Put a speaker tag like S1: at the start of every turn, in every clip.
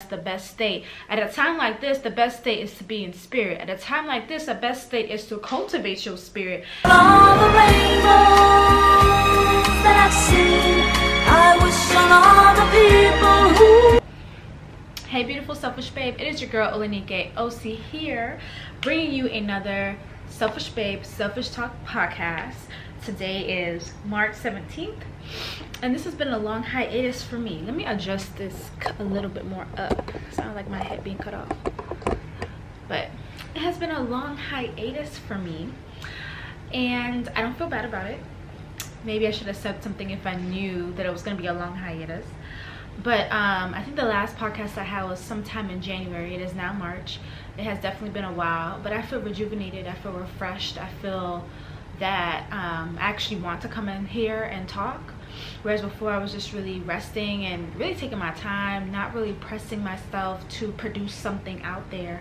S1: the best state. At a time like this, the best state is to be in spirit. At a time like this, the best state is to cultivate your spirit.
S2: All the rainbows that I've seen, I wish on all the people who...
S1: Hey beautiful selfish babe, it is your girl Olenike OC here, bringing you another Selfish Babe Selfish Talk podcast. Today is March 17th, and this has been a long hiatus for me. Let me adjust this a little bit more up. Sounds like my head being cut off. But it has been a long hiatus for me, and I don't feel bad about it. Maybe I should have said something if I knew that it was going to be a long hiatus. But I think the last podcast I had was sometime in January. It is now March. It has definitely been a while, but I feel rejuvenated. I feel refreshed. I feel that I actually want to come in here and talk, whereas before I was just really resting and really taking my time, not really pressing myself to produce something out there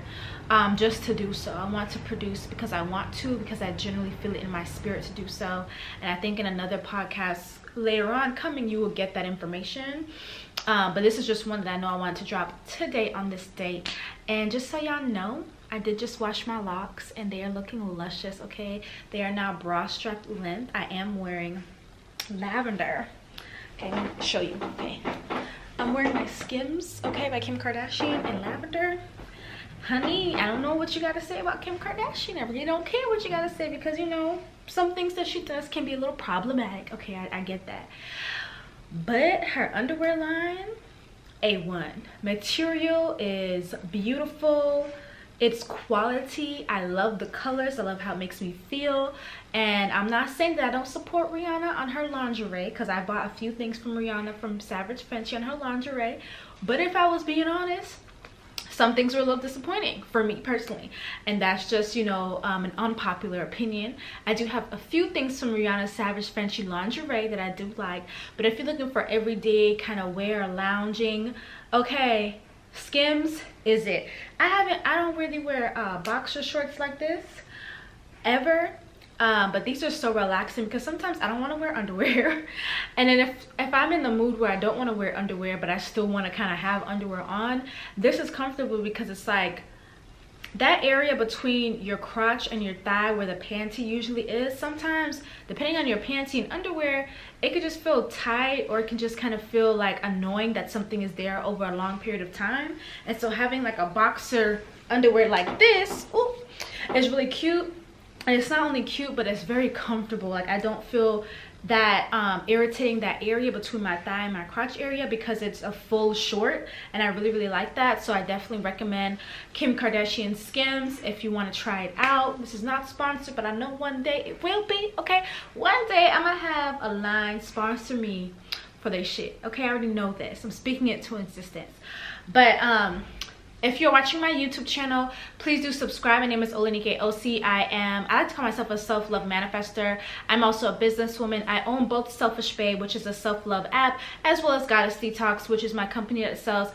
S1: just to do so. I want to produce because I want to, because I genuinely feel it in my spirit to do so. And I think in another podcast later on coming, you will get that information. But this is just one that I know I want to drop today on this date. And just so y'all know, I did just wash my locks and they are looking luscious, okay? They are now bra strap length. I am wearing lavender. Okay, let me show you, okay? I'm wearing my Skims, okay, by Kim Kardashian in lavender. Honey, I don't know what you gotta say about Kim Kardashian. I really don't care what you gotta say because, you know, some things that she does can be a little problematic. Okay, I get that. But her underwear line, A1. Material is beautiful. It's quality. I love the colors. I love how it makes me feel. And I'm not saying that I don't support Rihanna on her lingerie, because I bought a few things from Rihanna from Savage Fenty on her lingerie. But if I was being honest, some things were a little disappointing for me personally, and that's just, you know, an unpopular opinion. I do have a few things from Rihanna's Savage Fenty lingerie that I do like, but if you're looking for everyday kind of wear, lounging, okay, Skims is it. I don't really wear boxer shorts like this ever. But these are so relaxing because sometimes I don't want to wear underwear, and then if I'm in the mood where I don't want to wear underwear but I still want to kind of have underwear on, this is comfortable because it's like that area between your crotch and your thigh where the panty usually is. Sometimes depending on your panty and underwear, it could just feel tight, or it can just kind of feel like annoying that something is there over a long period of time. And so having like a boxer underwear like this, ooh, is really cute. And it's not only cute, but it's very comfortable. Like I don't feel that irritating that area between my thigh and my crotch area because it's a full short, and I really like that. So I definitely recommend Kim Kardashian Skims if you want to try it out. This is not sponsored, but I know one day it will be, okay? One day I'm gonna have a line sponsor me for their shit, okay? I already know this. I'm speaking it to existence. But if you're watching my YouTube channel, please do subscribe. My name is Olenike OC. I like to call myself a self-love manifester. I'm also a businesswoman. I own both Selfish Babe, which is a self-love app, as well as Goddess Detox, which is my company that sells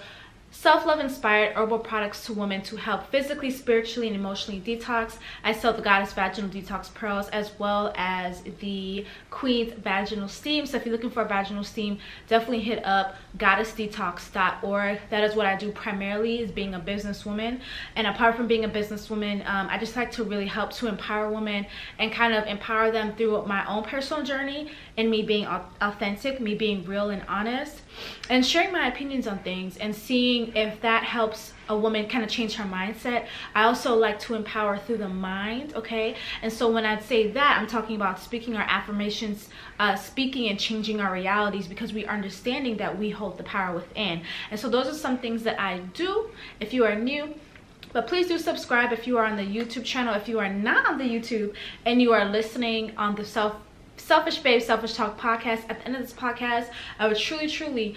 S1: self-love inspired herbal products to women to help physically, spiritually, and emotionally detox. I sell the Goddess Vaginal Detox Pearls as well as the Queen's Vaginal Steam. So if you're looking for a vaginal steam, definitely hit up goddessdetox.org. That is what I do primarily, is being a businesswoman. And apart from being a businesswoman, I just like to really help to empower women and kind of empower them through my own personal journey, and me being authentic, me being real and honest, and sharing my opinions on things and seeing if that helps a woman kind of change her mindset. I also like to empower through the mind, okay? And so when I say that, I'm talking about speaking our affirmations, speaking and changing our realities, because we are understanding that we hold the power within. And so those are some things that I do if you are new. But please do subscribe if you are on the YouTube channel. If you are not on the YouTube and you are listening on the Selfish Babe Selfish Talk podcast, at the end of this podcast, I would truly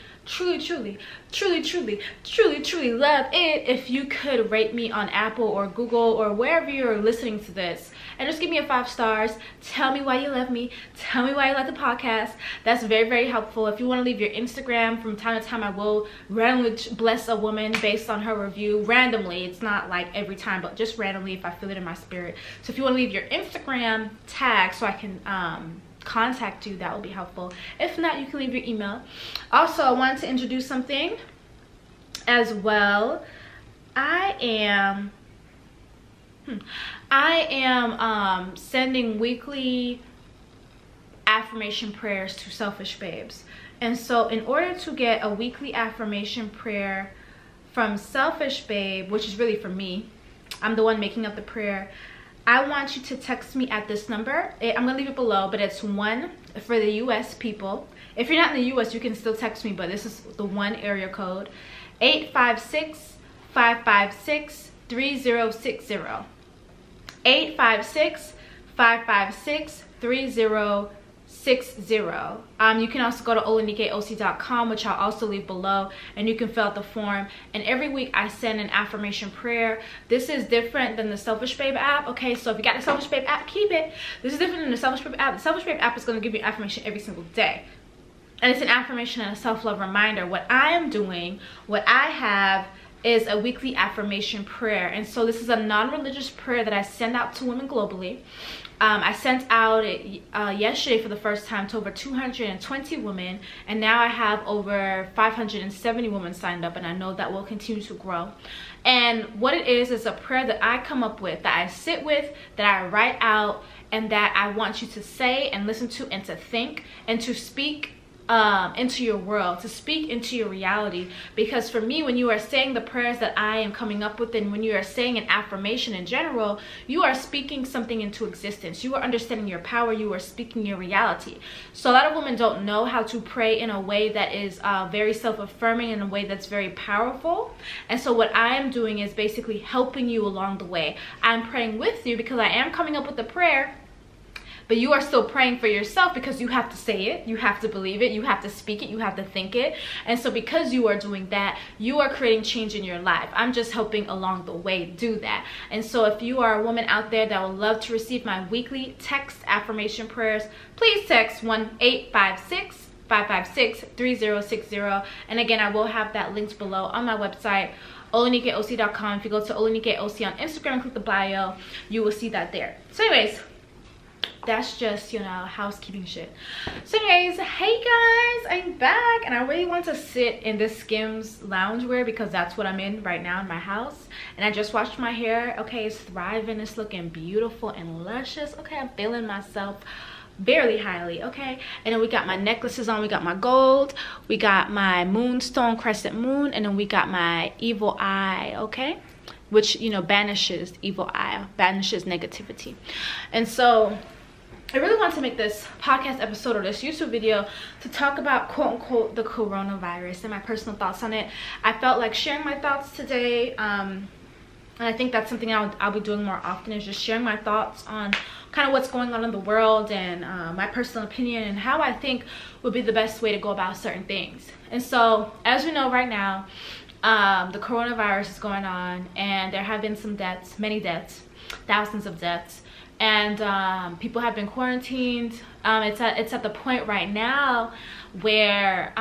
S1: love it if you could rate me on Apple or Google or wherever you're listening to this, and just give me a 5 stars. Tell me why you love me. Tell me why you like the podcast. That's very helpful. If you want to leave your Instagram, from time to time I will randomly bless a woman based on her review. Randomly, it's not like every time, but just randomly if I feel it in my spirit. So if you want to leave your Instagram tag so I can contact you, that will be helpful. If not, you can leave your email. Also, I wanted to introduce something. as well, I am sending weekly affirmation prayers to Selfish Babes. And so in order to get a weekly affirmation prayer from Selfish Babe, which is really for me, I'm the one making up the prayer, I want you to text me at this number. I'm gonna leave it below, but it's 1 for the US people. If you're not in the US, you can still text me, but this is the 1 area code, 856-556-3060. 856-556-3060. You can also go to olanikeoc.com, which I'll also leave below, and you can fill out the form. And every week I send an affirmation prayer. This is different than the Selfish Babe app. Okay, so if you got the Selfish Babe app, keep it. This is different than the Selfish Babe app. The Selfish Babe app is going to give you affirmation every single day, and it's an affirmation and a self-love reminder. What I am doing, what I have, is a weekly affirmation prayer. And so this is a non-religious prayer that I send out to women globally. I sent out yesterday for the first time to over 220 women, and now I have over 570 women signed up, and I know that will continue to grow. And what it is a prayer that I come up with, that I sit with, that I write out, and that I want you to say and listen to and to think and to speak into your world, to speak into your reality. Because for me, when you are saying the prayers that I am coming up with, and when you are saying an affirmation in general, you are speaking something into existence. You are understanding your power. You are speaking your reality. So a lot of women don't know how to pray in a way that is very self-affirming, in a way that's very powerful. And so what I am doing is basically helping you along the way. I'm praying with you because I am coming up with the prayer, but you are still praying for yourself, because you have to say it, you have to believe it, you have to speak it, you have to think it. And so because you are doing that, you are creating change in your life. I'm just helping along the way do that. And so if you are a woman out there that would love to receive my weekly text affirmation prayers, please text 1-856-556-3060. And again, I will have that linked below on my website, olanikeoc.com. If you go to olanikeoc on Instagram and click the bio, you will see that there. So anyways, that's just, you know, housekeeping shit. So anyways, hey guys, I'm back, and I really want to sit in this Skims loungewear because that's what I'm in right now in my house. And I just washed my hair. Okay, it's thriving, it's looking beautiful and luscious. Okay, I'm feeling myself very highly. Okay, and then we got my necklaces on. We got my gold, we got my moonstone crescent moon, and then we got my evil eye. Okay, which, you know, banishes evil eye, banishes negativity. And so I really want to make this podcast episode or this YouTube video to talk about, quote unquote, the coronavirus and my personal thoughts on it. I felt like sharing my thoughts today, and I think that's something I'll be doing more often, is just sharing my thoughts on kind of what's going on in the world, and my personal opinion, and how I think would be the best way to go about certain things. And so, as we know right now, the coronavirus is going on, and there have been some deaths, many deaths, thousands of deaths. And people have been quarantined. It's at the point right now where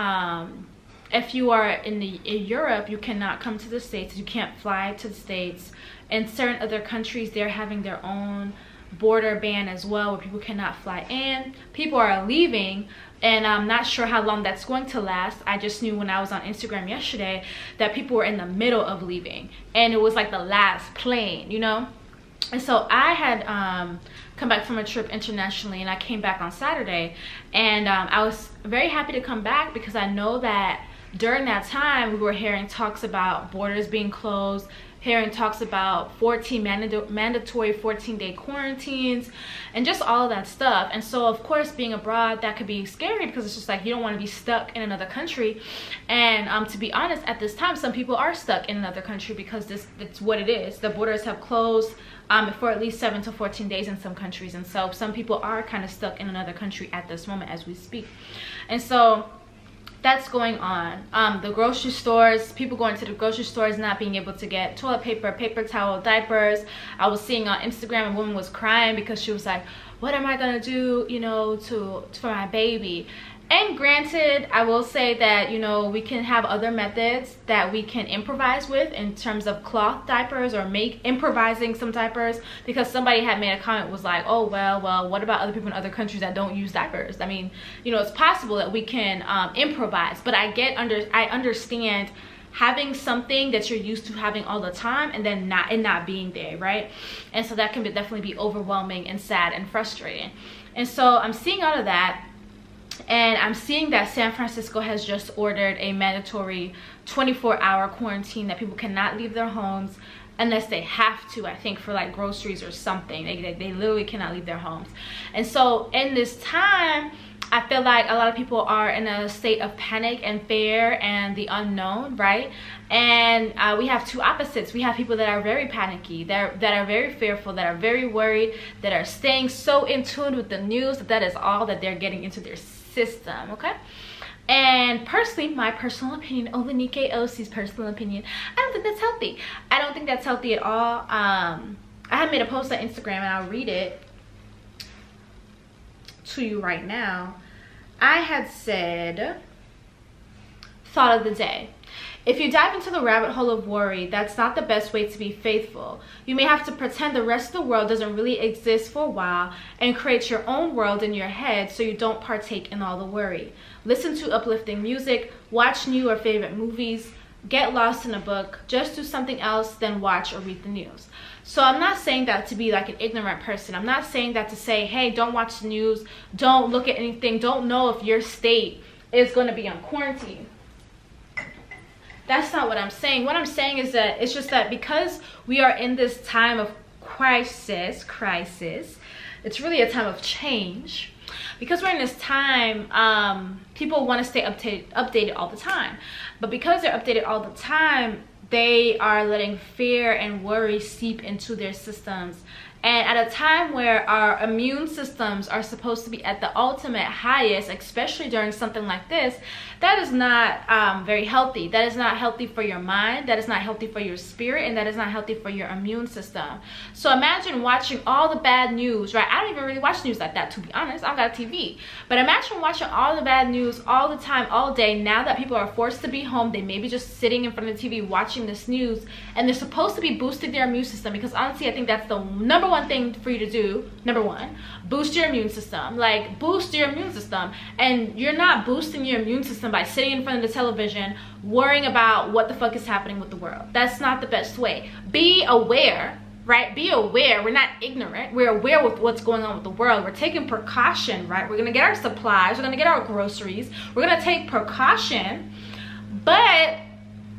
S1: if you are in Europe, you cannot come to the States. You can't fly to the States. In certain other countries, they're having their own border ban as well, where people cannot fly in. People are leaving, and I'm not sure how long that's going to last. I just knew when I was on Instagram yesterday that people were in the middle of leaving, and it was like the last plane, you know. And so I had come back from a trip internationally, and I came back on Saturday, and I was very happy to come back because I know that during that time we were hearing talks about borders being closed, hearing talks about mandatory 14-day quarantines, and just all of that stuff. And so of course, being abroad, that could be scary because it's just like you don't want to be stuck in another country. And to be honest, at this time, some people are stuck in another country because it's what it is. The borders have closed for at least 7 to 14 days in some countries, and so some people are kind of stuck in another country at this moment as we speak. And so that's going on. The grocery stores, people going to the grocery stores not being able to get toilet paper, paper towel, diapers. I was seeing on Instagram a woman was crying because she was like, what am I gonna do, you know, for my baby? And granted, I will say that, you know, we can have other methods that we can improvise with in terms of cloth diapers, or improvising some diapers, because somebody had made a comment, was like, oh well, what about other people in other countries that don't use diapers? I mean, you know, it's possible that we can improvise, but I understand having something that you're used to having all the time and then not being there, right? And so that can definitely be overwhelming and sad and frustrating. And so I'm seeing all of that, and I'm seeing that San Francisco has just ordered a mandatory 24-hour quarantine, that people cannot leave their homes unless they have to, I think for like groceries or something. They literally cannot leave their homes. And so in this time, I feel like a lot of people are in a state of panic and fear and the unknown, right? And we have two opposites. We have people that are very panicky, that are very fearful, that are very worried, that are staying so in tune with the news that is all that they're getting into their system, okay? And personally, my personal opinion, Olanike OC's personal opinion, I don't think that's healthy. I don't think that's healthy at all. I had made a post on Instagram, and I'll read it to you right now. I had said, thought of the day: if you dive into the rabbit hole of worry, that's not the best way to be faithful. You may have to pretend the rest of the world doesn't really exist for a while and create your own world in your head so you don't partake in all the worry. Listen to uplifting music, watch new or favorite movies, get lost in a book, just do something else than watch or read the news. So I'm not saying that to be like an ignorant person. I'm not saying that to say, hey, don't watch the news, don't look at anything, don't know if your state is going to be on quarantine. That's not what I'm saying. What I'm saying is that it's just that because we are in this time of crisis, it's really a time of change. Because we're in this time, people want to stay updated all the time. But because they're updated all the time, they are letting fear and worry seep into their systems. And at a time where our immune systems are supposed to be at the ultimate highest, especially during something like this, that is not very healthy. That is not healthy for your mind, that is not healthy for your spirit, and that is not healthy for your immune system. So imagine watching all the bad news, right? I don't even really watch news like that, to be honest. I've got a TV. But imagine watching all the bad news all the time, all day. Now that people are forced to be home, they may be just sitting in front of the TV watching this news, and they're supposed to be boosting their immune system, because honestly, I think that's the number one thing for you to do. Number one, boost your immune system. Like, boost your immune system. And you're not boosting your immune system by sitting in front of the television worrying about what the fuck is happening with the world. That's not the best way. Be aware, right? Be aware. We're not ignorant. We're aware with what's going on with the world. We're taking precaution, right? We're gonna get our supplies, we're gonna get our groceries, we're gonna take precaution, but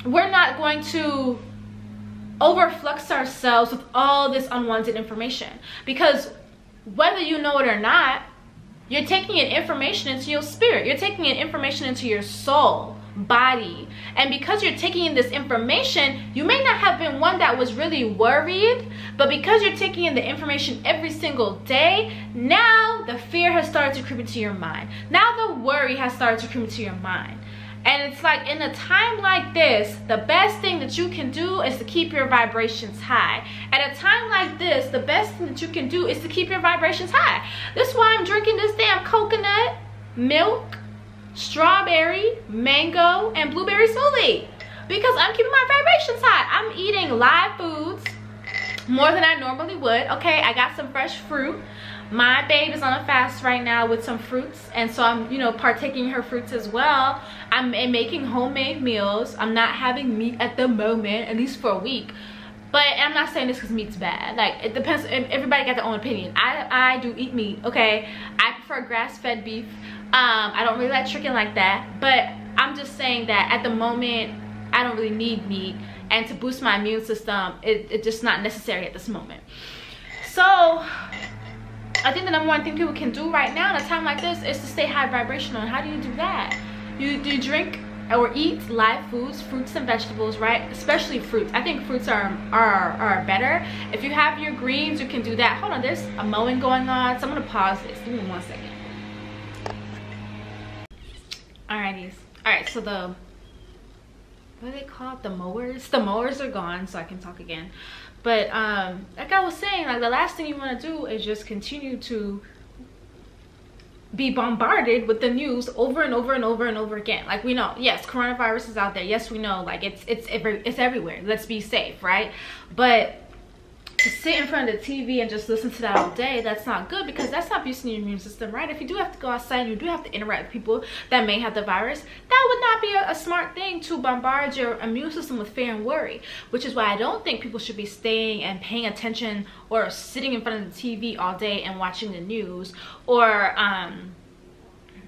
S1: we're not going to overflux ourselves with all this unwanted information. Because whether you know it or not, you're taking in information into your spirit, you're taking in information into your soul, body. And because you're taking in this information, you may not have been one that was really worried, but because you're taking in the information every single day, now the fear has started to creep into your mind. Now the worry has started to creep into your mind. And it's like, in a time like this, the best thing that you can do is to keep your vibrations high. At a time like this, the best thing that you can do is to keep your vibrations high. That's why I'm drinking this damn coconut, milk, strawberry, mango, and blueberry smoothie. Because I'm keeping my vibrations high. I'm eating live foods more than I normally would. Okay, I got some fresh fruit. My babe is on a fast right now with some fruits, and so I'm, you know, partaking her fruits as well. I'm making homemade meals. I'm not having meat at the moment, at least for a week. But I'm not saying this because meat's bad. Like, it depends. Everybody got their own opinion. I do eat meat, okay? I prefer grass-fed beef. I don't really like chicken like that. But I'm just saying that at the moment, I don't really need meat. And to boost my immune system, it's just not necessary at this moment. So I think the number one thing people can do right now in a time like this is to stay high vibrational. And how do you do that? You drink or eat live foods, fruits and vegetables, right? Especially fruits. I think fruits are better. If you have your greens, you can do that. Hold on, there's a mowing going on, so I'm gonna pause this. Give me 1 second. Alrighties. Alright, so what are they called? The mowers? The mowers are gone, so I can talk again. But like I was saying, like, the last thing you want to do is just continue to be bombarded with the news over and over and over and over again. Like, we know, yes, coronavirus is out there. Yes, we know, like, it's everywhere. Let's be safe, right? But to sit in front of the TV and just listen to that all day, that's not good, because that's not boosting your immune system, right? If you do have to go outside and you do have to interact with people that may have the virus, that would not be a smart thing to bombard your immune system with fear and worry, which is why I don't think people should be staying and paying attention or sitting in front of the TV all day and watching the news, or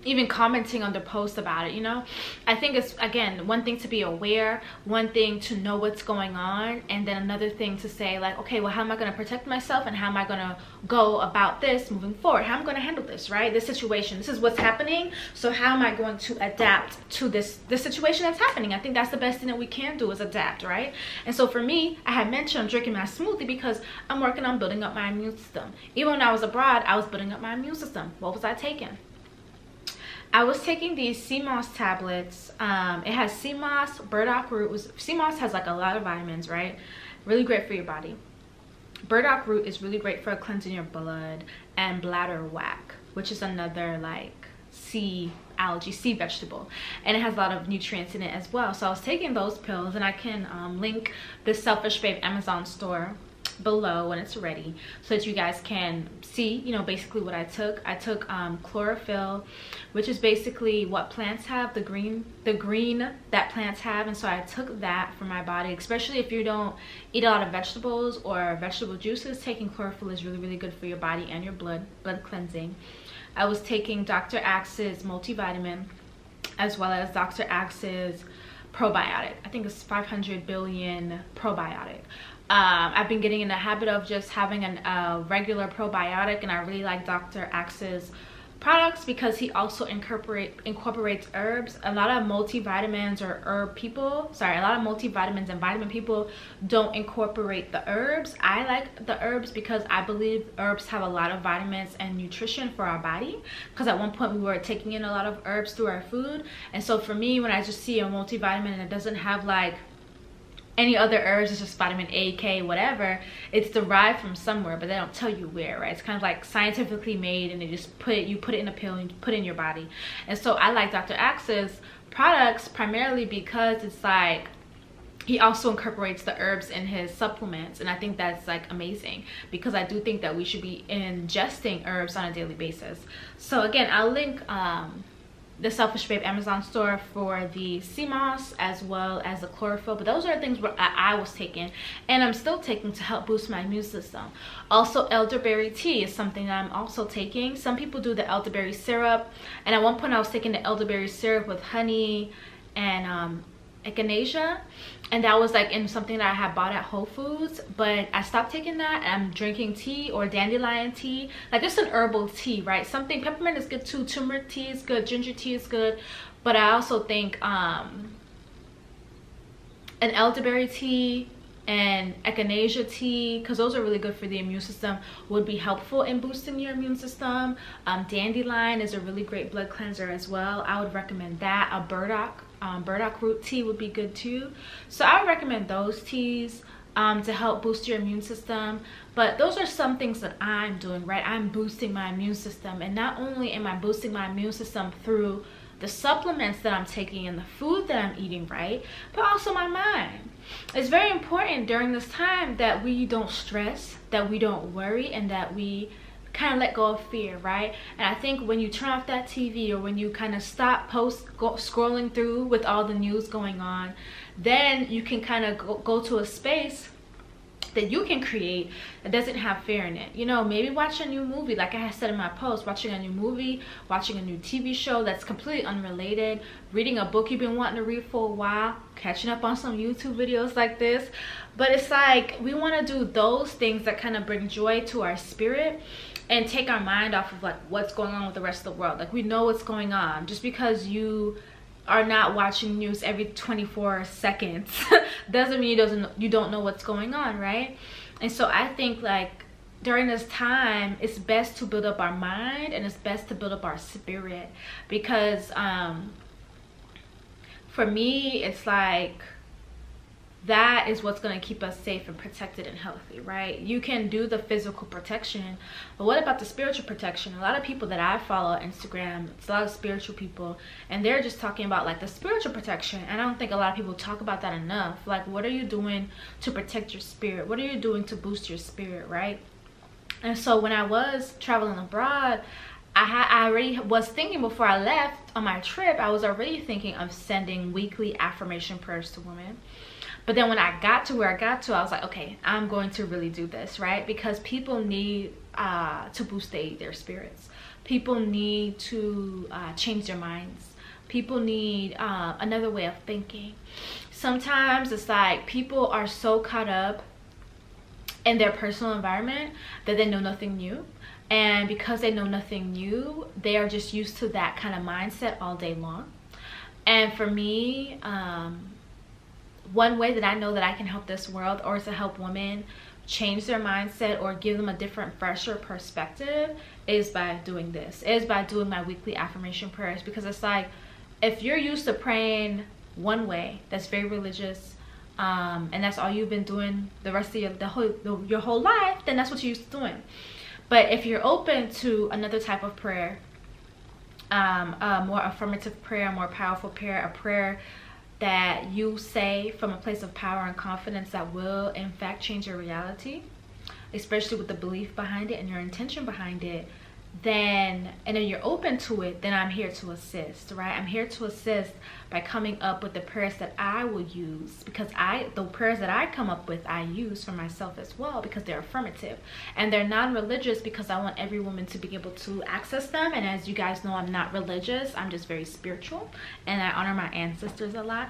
S1: even commenting on the post about it, you know. I think it's, again, one thing to be aware, one thing to know what's going on, and then another thing to say, like, okay, well, how am I going to protect myself, and how am I going to go about this moving forward? How am I going to handle this, right? This situation, this is what's happening, so how am I going to adapt to this situation that's happening? I think that's the best thing that we can do, is adapt, right? And so for me, I had mentioned I'm drinking my smoothie because I'm working on building up my immune system. Even when I was abroad, I was building up my immune system. What was I taking? I was taking these sea moss tablets. It has sea moss, burdock root. Sea moss has like a lot of vitamins, right? Really great for your body. Burdock root is really great for cleansing your blood, and bladder whack, which is another like sea algae, sea vegetable, and it has a lot of nutrients in it as well. So I was taking those pills, and I can link the Selfish Babe Amazon store below when it's ready, so that you guys can see, you know, basically what I took. I took chlorophyll, which is basically what plants have, the green that plants have, and so I took that for my body, especially if you don't eat a lot of vegetables or vegetable juices. Taking chlorophyll is really, really good for your body and your blood cleansing. I was taking Dr. Axe's multivitamin, as well as Dr. Axe's probiotic. I think it's 500 billion probiotic. I've been getting in the habit of just having a regular probiotic, and I really like Dr. Axe's products because he also incorporates herbs. A lot of multivitamins or herb people, sorry, a lot of multivitamins and vitamin people don't incorporate the herbs. I like the herbs because I believe herbs have a lot of vitamins and nutrition for our body, because at one point we were taking in a lot of herbs through our food. And so for me, when I just see a multivitamin and it doesn't have like any other herbs, it's just vitamin A, K, whatever, it's derived from somewhere, but they don't tell you where, right? It's kind of like scientifically made, and they just you put it in a pill and you put it in your body. And so I like Dr. Axe's products primarily because it's like he also incorporates the herbs in his supplements, and I think that's like amazing, because I do think that we should be ingesting herbs on a daily basis. So again, I'll link the Selfish Babe Amazon store for the sea moss as well as the chlorophyll, but those are things I was taking and I'm still taking to help boost my immune system. Also, elderberry tea is something that I'm also taking. Some people do the elderberry syrup, and at one point I was taking the elderberry syrup with honey and echinacea, and that was like in something that I had bought at Whole Foods, but I stopped taking that. I'm drinking tea or dandelion tea, like just an herbal tea, right? Something, peppermint is good too, turmeric tea is good, ginger tea is good, but I also think an elderberry tea and echinacea tea, because those are really good for the immune system, would be helpful in boosting your immune system. Dandelion is a really great blood cleanser as well. I would recommend that. A burdock root tea would be good too. So I would recommend those teas to help boost your immune system. But those are some things that I'm doing, right? I'm boosting my immune system, and not only am I boosting my immune system through the supplements that I'm taking and the food that I'm eating, right, but also my mind. It's very important during this time that we don't stress, that we don't worry, and that we kind of let go of fear, right? And I think when you turn off that TV, or when you kind of stop scrolling through with all the news going on, then you can kind of go to a space that you can create that doesn't have fear in it. You know, maybe watch a new movie, like I said in my post, watching a new movie, watching a new TV show that's completely unrelated, reading a book you've been wanting to read for a while, catching up on some YouTube videos like this. But it's like we want to do those things that kind of bring joy to our spirit and take our mind off of like what's going on with the rest of the world. Like, we know what's going on. Just because you are not watching news every 24 seconds doesn't mean you don't know what's going on, right? And so I think like during this time, it's best to build up our mind, and it's best to build up our spirit, because for me, it's like that is what's going to keep us safe and protected and healthy, right? You can do the physical protection, but what about the spiritual protection? A lot of people that I follow on Instagram, it's a lot of spiritual people, and they're just talking about like the spiritual protection. And I don't think a lot of people talk about that enough. Like, what are you doing to protect your spirit? What are you doing to boost your spirit, right? And so when I was traveling abroad, I already was thinking, before I left on my trip, I was already thinking of sending weekly affirmation prayers to women. But then when I got to where I got to, I was like, okay, I'm going to really do this, right? Because people need to boost their spirits. People need to change their minds. People need another way of thinking. Sometimes it's like people are so caught up in their personal environment that they know nothing new. And because they know nothing new, they are just used to that kind of mindset all day long. And for me, one way that I know that I can help this world, or to help women change their mindset or give them a different, fresher perspective, is by doing this, is by doing my weekly affirmation prayers. Because it's like, if you're used to praying one way that's very religious, and that's all you've been doing the rest of your whole life, then that's what you're used to doing. But if you're open to another type of prayer, a more affirmative prayer, a more powerful prayer, a prayer that you say from a place of power and confidence that will in fact change your reality, especially with the belief behind it and your intention behind it, and then you're open to it, then I'm here to assist, right? I'm here to assist by coming up with the prayers that I will use, because the prayers that I come up with, I use for myself as well, because they're affirmative and they're non-religious, because I want every woman to be able to access them. And as you guys know, I'm not religious, I'm just very spiritual, and I honor my ancestors a lot.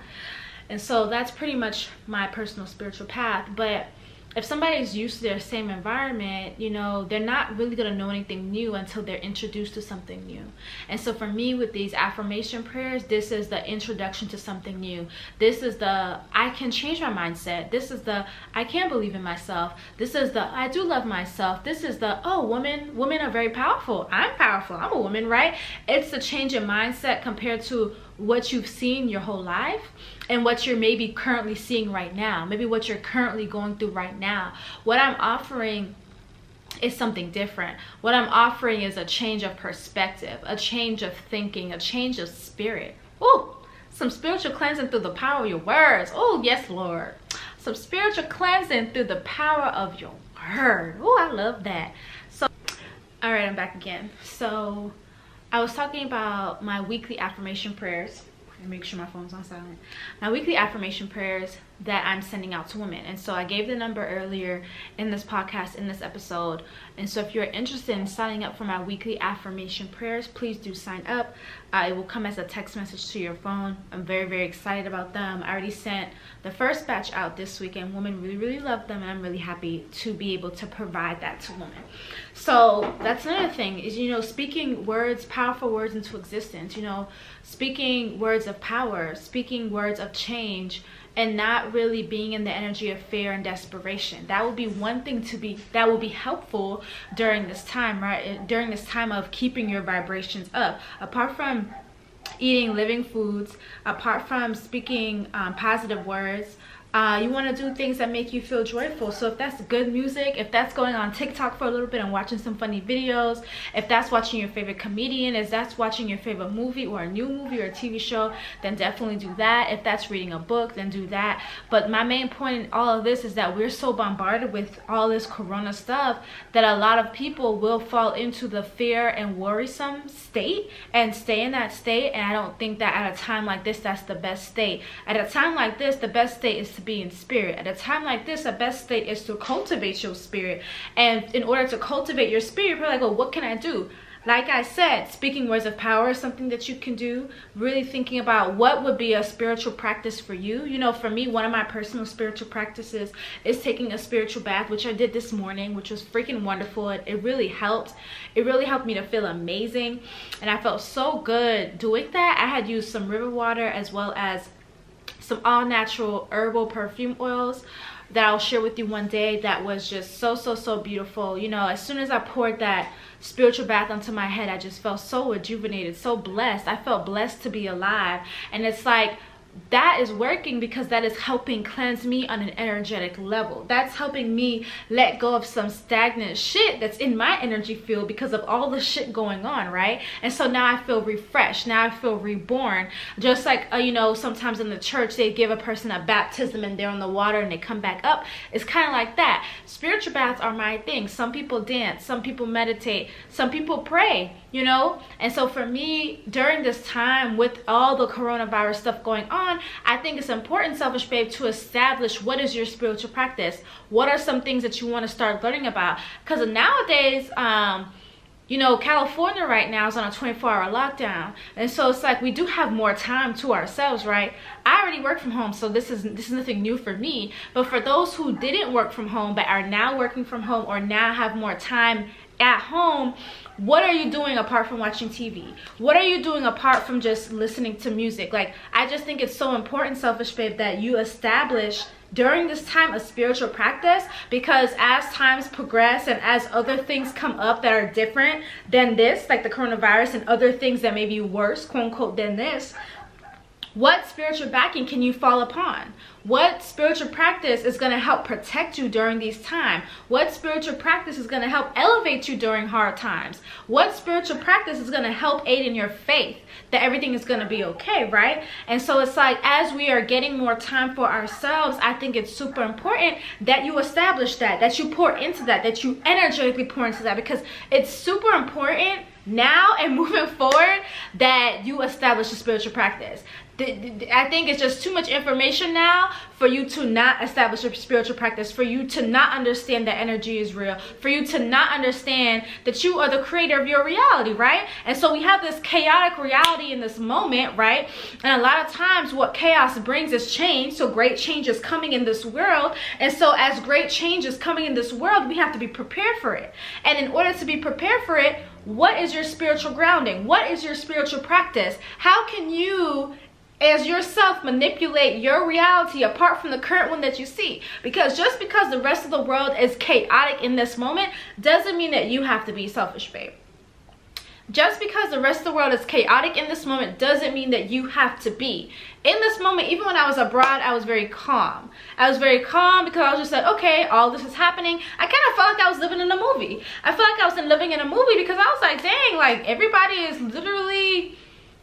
S1: And so that's pretty much my personal spiritual path. But if somebody's used to their same environment, you know, they're not really going to know anything new until they're introduced to something new. And so for me, with these affirmation prayers, this is the introduction to something new. This is the, I can change my mindset. This is the, I can believe in myself. This is the, I do love myself. This is the, oh, women are very powerful. I'm powerful. I'm a woman, right? It's the change in mindset compared to what you've seen your whole life and what you're maybe currently seeing right now, maybe what you're currently going through right now. What I'm offering is something different. What I'm offering is a change of perspective, a change of thinking, a change of spirit. Ooh, some spiritual cleansing through the power of your words. Oh, yes, Lord. Some spiritual cleansing through the power of your word. Oh, I love that. So, all right, I'm back again. So I was talking about my weekly affirmation prayers. Make sure my phone's on silent. My weekly affirmation prayers that I'm sending out to women. And so I gave the number earlier in this podcast, in this episode. And so if you're interested in signing up for my weekly affirmation prayers, please do sign up. It will come as a text message to your phone. I'm very, very excited about them. I already sent the first batch out this week, and women really, really love them. And I'm really happy to be able to provide that to women. So that's another thing is, you know, speaking words, powerful words into existence, you know, speaking words of power, speaking words of change, and not really being in the energy of fear and desperation. That would be one thing that will be helpful during this time, right? During this time of keeping your vibrations up. Apart from eating living foods, apart from speaking positive words, you want to do things that make you feel joyful. So if that's good music, if that's going on TikTok for a little bit and watching some funny videos, if that's watching your favorite comedian, if that's watching your favorite movie or a new movie or a TV show, then definitely do that. If that's reading a book, then do that. But my main point in all of this is that we're so bombarded with all this corona stuff that a lot of people will fall into the fear and worrisome state and stay in that state. And I don't think that at a time like this, that's the best state. At a time like this, the best state is to be in spirit. At a time like this, the best state is to cultivate your spirit. And in order to cultivate your spirit, you're like, well, what can I do? Like I said, speaking words of power is something that you can do. Really thinking about what would be a spiritual practice for you. You know, for me, one of my personal spiritual practices is taking a spiritual bath, which I did this morning, which was freaking wonderful. It really helped. It really helped me to feel amazing. And I felt so good doing that. I had used some river water as well as some all-natural herbal perfume oils that I'll share with you one day. That was just so beautiful. You know, as soon as I poured that spiritual bath onto my head, I just felt so rejuvenated, so blessed. I felt blessed to be alive. And it's like, that is working because that is helping cleanse me on an energetic level. That's helping me let go of some stagnant shit that's in my energy field because of all the shit going on, right? And so now I feel refreshed. Now I feel reborn. Just like, you know, sometimes in the church, they give a person a baptism and they're in the water and they come back up. It's kind of like that. Spiritual baths are my thing. Some people dance. Some people meditate. Some people pray, you know? And so for me, during this time with all the coronavirus stuff going on, I think it's important, Selfish Babe, to establish what is your spiritual practice. What are some things that you want to start learning about? Because nowadays, you know, California right now is on a 24-hour lockdown, and so it's like we do have more time to ourselves, right? I already work from home, so this is nothing new for me. But for those who didn't work from home but are now working from home or now have more time at home, what are you doing apart from watching TV? What are you doing apart from just listening to music? Like, I just think it's so important, Selfish Babe, that you establish during this time a spiritual practice, because as times progress and as other things come up that are different than this, like the coronavirus and other things that may be worse, quote unquote, than this, what spiritual backing can you fall upon? What spiritual practice is going to help protect you during these times? What spiritual practice is going to help elevate you during hard times? What spiritual practice is going to help aid in your faith that everything is going to be okay, right? And so it's like, as we are getting more time for ourselves, I think it's super important that you establish that you pour into that you energetically pour into that, because it's super important now and moving forward that you establish a spiritual practice. I think it's just too much information now for you to not establish a spiritual practice, for you to not understand that energy is real, for you to not understand that you are the creator of your reality, right? And so we have this chaotic reality in this moment, right? And a lot of times what chaos brings is change. So great change is coming in this world. And so as great change is coming in this world, we have to be prepared for it. And in order to be prepared for it, what is your spiritual grounding? What is your spiritual practice? How can you as yourself manipulate your reality apart from the current one that you see? Because just because the rest of the world is chaotic in this moment doesn't mean that you have to be selfish, babe. Just because the rest of the world is chaotic in this moment doesn't mean that you have to be. In this moment, even when I was abroad, I was very calm. I was very calm because I was just like, okay, all this is happening. I kind of felt like I was living in a movie. I felt like I was living in a movie because I was like, dang, like everybody is literally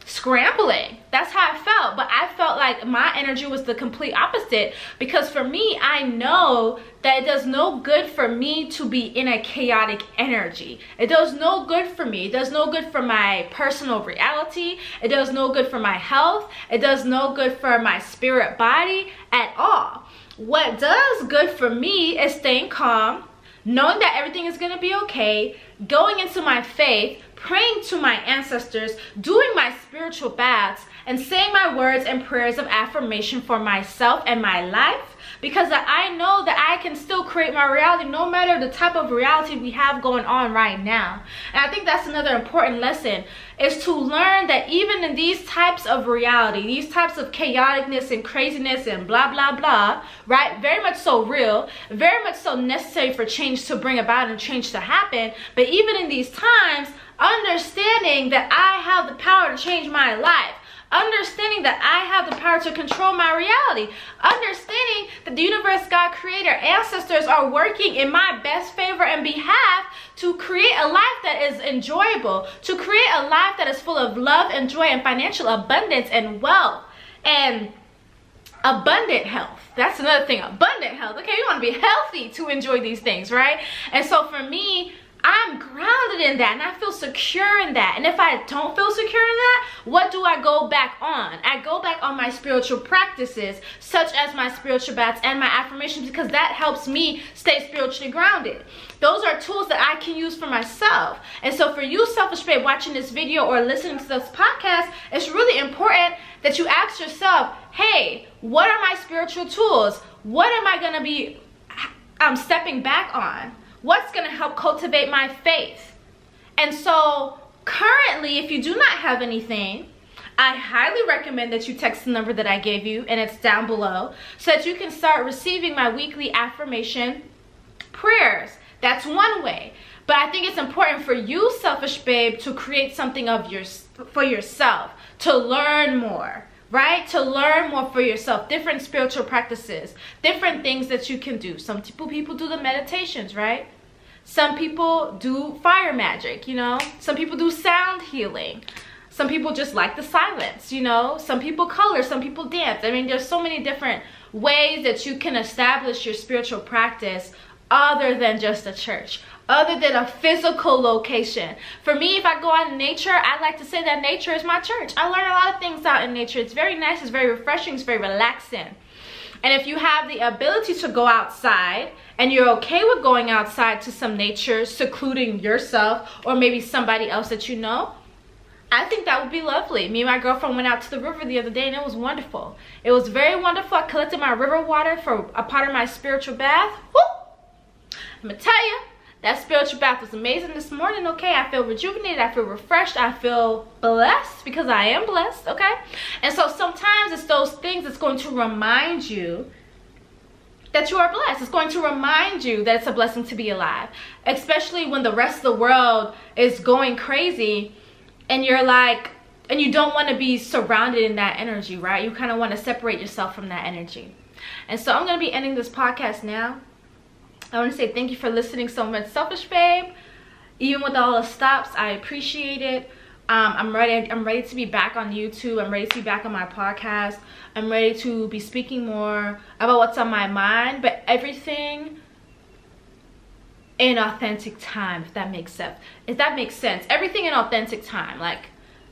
S1: scrambling. That's how I felt. But I felt like my energy was the complete opposite, because for me, I know that it does no good for me to be in a chaotic energy. It does no good for me. It does no good for my personal reality. It does no good for my health. It does no good for my spirit body at all. What does good for me is staying calm, knowing that everything is going to be okay, going into my faith, praying to my ancestors, doing my spiritual baths, and saying my words and prayers of affirmation for myself and my life, because I know that I can still create my reality no matter the type of reality we have going on right now. And I think that's another important lesson, is to learn that even in these types of reality, these types of chaoticness and craziness and blah blah blah, right, very much so real, very much so necessary for change to bring about and change to happen, but even in these times, understanding that I have the power to change my life, understanding that I have the power to control my reality, understanding that the universe, God, creator, ancestors are working in my best favor and behalf to create a life that is enjoyable, to create a life that is full of love and joy and financial abundance and wealth and abundant health. That's another thing, abundant health. Okay, you want to be healthy to enjoy these things, right? And so for me, I'm grounded in that and I feel secure in that. And if I don't feel secure in that, what do I go back on? I go back on my spiritual practices, such as my spiritual baths and my affirmations, because that helps me stay spiritually grounded. Those are tools that I can use for myself. And so for you, selfish babe, watching this video or listening to this podcast, it's really important that you ask yourself, hey, what are my spiritual tools? What am I going to be stepping back on? What's going to help cultivate my faith? And so currently, if you do not have anything, I highly recommend that you text the number that I gave you, and it's down below, so that you can start receiving my weekly affirmation prayers. That's one way. But I think it's important for you, selfish babe, to create something of for yourself, to learn more, right? To learn more for yourself, different spiritual practices, different things that you can do. Some people do the meditations, right? Some people do fire magic, you know? Some people do sound healing. Some people just like the silence, you know? Some people color, some people dance. I mean, there's so many different ways that you can establish your spiritual practice other than just a church, other than a physical location. For me, if I go out in nature, I like to say that nature is my church. I learn a lot of things out in nature. It's very nice, it's very refreshing, it's very relaxing. And if you have the ability to go outside and you're okay with going outside to some nature, secluding yourself or maybe somebody else that you know, I think that would be lovely. Me and my girlfriend went out to the river the other day and it was wonderful. It was very wonderful. I collected my river water for a part of my spiritual bath. Woo! I'm gonna tell you, that spiritual bath was amazing this morning, okay? I feel rejuvenated, I feel refreshed, I feel blessed because I am blessed, okay? And so sometimes it's those things that's going to remind you that you are blessed. It's going to remind you that it's a blessing to be alive, especially when the rest of the world is going crazy and you're like, and you don't want to be surrounded in that energy, right? You kind of want to separate yourself from that energy. And so I'm going to be ending this podcast now. I want to say thank you for listening so much, Selfish Babe. Even with all the stops, I appreciate it. I'm ready to be back on YouTube. I'm ready to be back on my podcast. I'm ready to be speaking more about what's on my mind, but everything in authentic time, if that makes sense. Everything in authentic time. Like,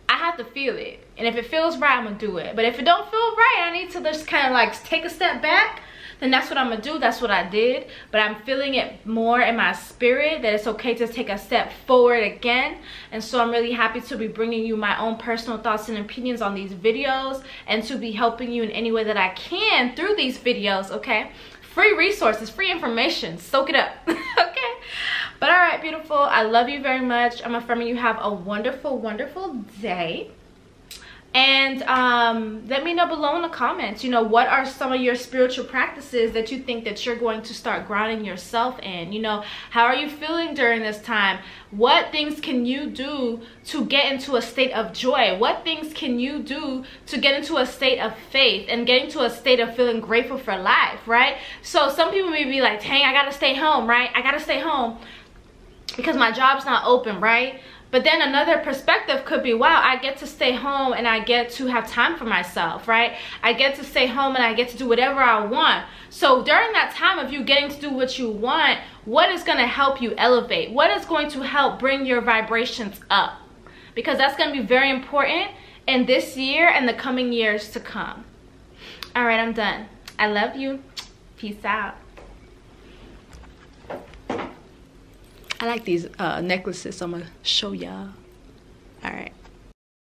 S1: I have to feel it, and if it feels right, I'm gonna do it. But if it don't feel right, I need to just kind of like take a step back. Then that's what I'm gonna do. That's what I did. But I'm feeling it more in my spirit that it's okay to take a step forward again. And so I'm really happy to be bringing you my own personal thoughts and opinions on these videos and to be helping you in any way that I can through these videos, okay? Free resources, free information. Soak it up, okay? But all right, beautiful. I love you very much. I'm affirming you have a wonderful, wonderful day. And let me know below in the comments, you know, what are some of your spiritual practices that you think that you're going to start grounding yourself in? You know, how are you feeling during this time? What things can you do to get into a state of joy? What things can you do to get into a state of faith and get into a state of feeling grateful for life, right? So some people may be like, dang, I gotta stay home, right? I gotta stay home because my job's not open, right? But then another perspective could be, wow, I get to stay home and I get to have time for myself, right? I get to stay home and I get to do whatever I want. So during that time of you getting to do what you want, what is going to help you elevate? What is going to help bring your vibrations up? Because that's going to be very important in this year and the coming years to come. All right, I'm done. I love you. Peace out. I like these necklaces, so I'm gonna show y'all. All right.